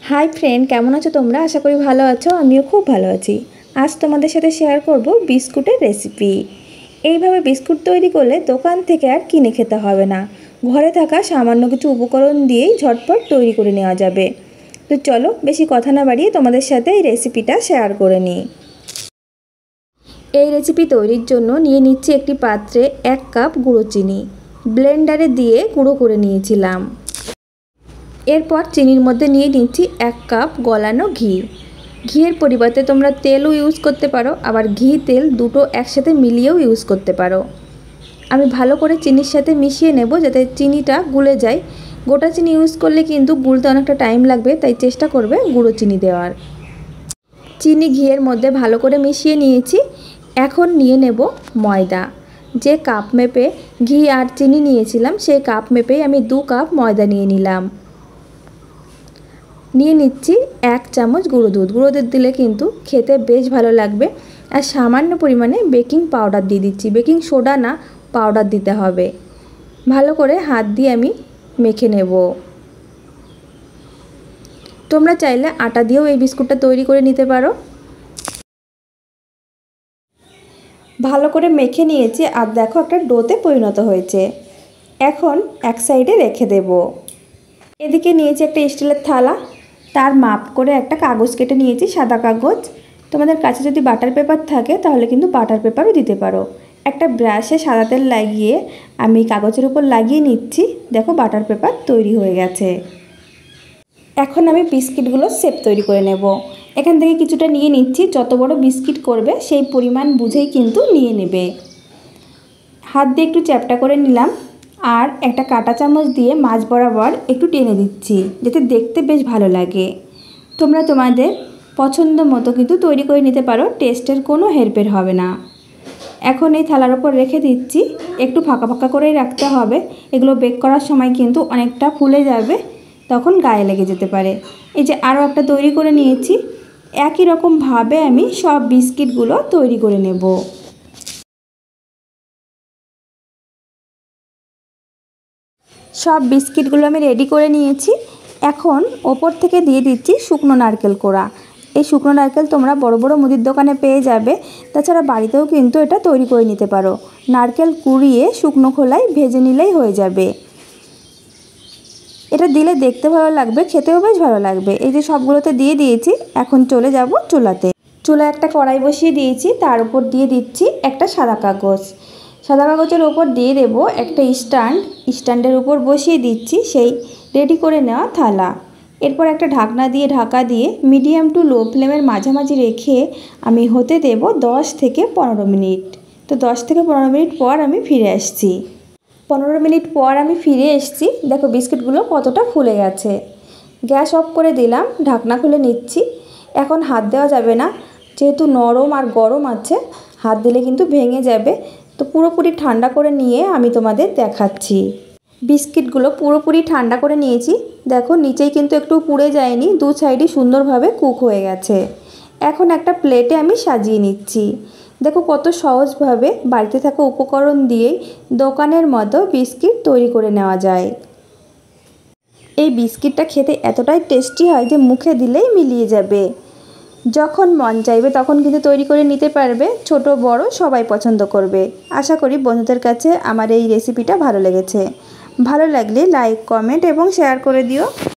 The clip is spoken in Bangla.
हाई फ्रेंड केमन आछो तोमरा आशा करी भालो आछो आमिओ खूब भालो आछि। आज तोमादेर साथे शेयर करब बिस्कुटेर रेसिपि। এইভাবে बिस्कुट तैरी करले दोकान थेके आर किने खेते हबे ना, घरे थाका सामान्य किछु उपकरण दिएई झटपट तैरी करे नेওয়া যাবে। तो चलो बेशी कथा ना बाड़िये तोमादेर साथे এই रेसिपिटा शेयर करे निই। এই रेसिपि तैरिर जोन्नो निये निচ্ছি एकटी पात्रे 1 কাপ गुঁড়ো चिनी, ब्लेंडारे दिए गुঁড়ো करे निয়েছিলাম। एरपर चिनिर मध्य निये निচ্ছি 1 কাপ गलानो घी। घिएर परिवर्ते तोमरा तेलও इउज करते पारो, आबार घी तेल दुटो एकसाथे मिलिয়েও इउज करते पारो। आमी भालो करे चिनिर साथे मिशिয়ে नेब जाते चिनिटा गुले जाए। गोटा चिनी इउज करले किन्तु गुलते अनेकटा टाइम लागबे, ताई चेष्टा करबे गुঁড়ো चिनी देওয়ার। चिनी घिएर मध्य भालो करे मिशिয়ে निয়েছি। এখন নিয়ে নেব ময়দা। যে কাপ মেপে ঘি আর চিনি নিয়েছিলাম সেই কাপ মেপেই আমি 2 কাপ ময়দা নিয়ে নিলাম। নিয়ে নিচ্ছি 1 চামচ গুঁড়ো দুধ। গুঁড়ো দুধ দিলে কিন্তু খেতে বেশ ভালো লাগবে। আর সামান্য পরিমাণে বেকিং পাউডার দিয়ে দিচ্ছি, বেকিং সোডা না, পাউডার দিতে হবে। ভালো করে হাত দিয়ে আমি মেখে নেব। তোমরা চাইলে আটা দিয়েও এই বিস্কুটটা তৈরি করে নিতে পারো। ভালো করে মেখে নিয়েছি আর দেখো একটা ডোতে পরিণত হয়েছে। এখন এক সাইডে রেখে দেব। এদিকে নিয়েছি একটা স্টিলের থালা, তার মাপ করে একটা কাগজ কেটে নিয়েছি, সাদা কাগজ। তোমাদের কাছে যদি বাটার পেপার থাকে তাহলে কিন্তু বাটার পেপারও দিতে পারো। একটা ব্রাশে সাদা তেল লাগিয়ে আমি কাগজের উপর লাগিয়ে নিচ্ছি। দেখো বাটার পেপার তৈরি হয়ে গেছে। এখন আমি বিস্কিটগুলো শেপ তৈরি করে নেব। এখান থেকে কিছুটা নিয়ে নিচ্ছি, যত বড় বিস্কিট করবে সেই পরিমাণ বুঝেই কিন্তু নিয়ে নেবে। হাত দিয়ে একটু চ্যাপটা করে নিলাম আর একটা কাঁটা চামচ দিয়ে মাঝ বরাবর একটু টেনে দিচ্ছি যাতে দেখতে বেশ ভালো লাগে। তোমরা তোমাদের পছন্দ মতো কিন্তু তৈরি করে নিতে পারো, টেস্টের কোনো হেরফের হবে না। এখন এই থালার উপর রেখে দিচ্ছি, একটু ফাঁকা ফাঁকা করেই রাখতে হবে, এগুলো বেক করার সময় কিন্তু অনেকটা ফুলে যাবে, তখন গায়ে লেগে যেতে পারে। এই যে আরও একটা তৈরি করে নিয়েছি। একই রকমভাবে আমি সব বিস্কিটগুলো তৈরি করে নেব। সব বিস্কিটগুলো আমি রেডি করে নিয়েছি। এখন ওপর থেকে দিয়ে দিচ্ছি শুকনো নারকেল কোড়া। এই শুকনো নারকেল তোমরা বড় বড় মুদির দোকানে পেয়ে যাবে, তাছাড়া বাড়িতেও কিন্তু এটা তৈরি করে নিতে পারো। নারকেল কুড়িয়ে শুকনো খোলায় ভেজে নিলেই হয়ে যাবে। এটা দিলে দেখতে ভালো লাগবে, খেতেও বেশ ভালো লাগবে। এই যে সবগুলোতে দিয়ে দিয়েছি, এখন চলে যাব চুলাতে। চুলায় একটা কড়াই বসিয়ে দিয়েছি, তার উপর দিয়ে দিচ্ছি একটা সাদা কাগজ। সাদা কাগজের ওপর দিয়ে দেব একটা স্ট্যান্ড, স্ট্যান্ডের উপর বসিয়ে দিচ্ছি সেই রেডি করে নেওয়া থালা। এরপর একটা ঢাকনা দিয়ে ঢাকা দিয়ে মিডিয়াম টু লো ফ্লেমের মাঝামাঝি রেখে আমি হতে দেব 10 থেকে 15 মিনিট। তো 10 থেকে 15 মিনিট পর আমি ফিরে আসছি। 15 মিনিট পর আমি ফিরে এসেছি। দেখো বিস্কিটগুলো কতটা ফুলে গেছে। গ্যাস অফ করে দিলাম, ঢাকনা খুলে নিচ্ছি। এখন হাত দেওয়া যাবে না, যেহেতু নরম আর গরম আছে, হাত দিলে কিন্তু ভেঙে যাবে। তো পুরোপুরি ঠান্ডা করে নিয়ে আমি তোমাদের দেখাচ্ছি। বিস্কিটগুলো পুরোপুরি ঠান্ডা করে নিয়েছি। দেখো নিচেই কিন্তু একটু পুড়ে যায়নি, দু সাইডই সুন্দরভাবে কুক হয়ে গেছে। এখন একটা প্লেটে আমি সাজিয়ে নিচ্ছি। দেখো কত সহজভাবে বাড়িতে থাকা উপকরণ দিয়েই দোকানের মতো বিস্কিট তৈরি করে নেওয়া যায়। এই বিস্কিটটা খেতে এতটাই টেস্টি হয় যে মুখে দিলেই মিলিয়ে যাবে। যখন মন চাইবে তখন কিন্তু তৈরি করে নিতে পারবে, ছোট বড় সবাই পছন্দ করবে। আশা করি বন্ধুদের কাছে আমার এই রেসিপিটা ভালো লেগেছে। ভালো লাগলে লাইক, কমেন্ট এবং শেয়ার করে দিও।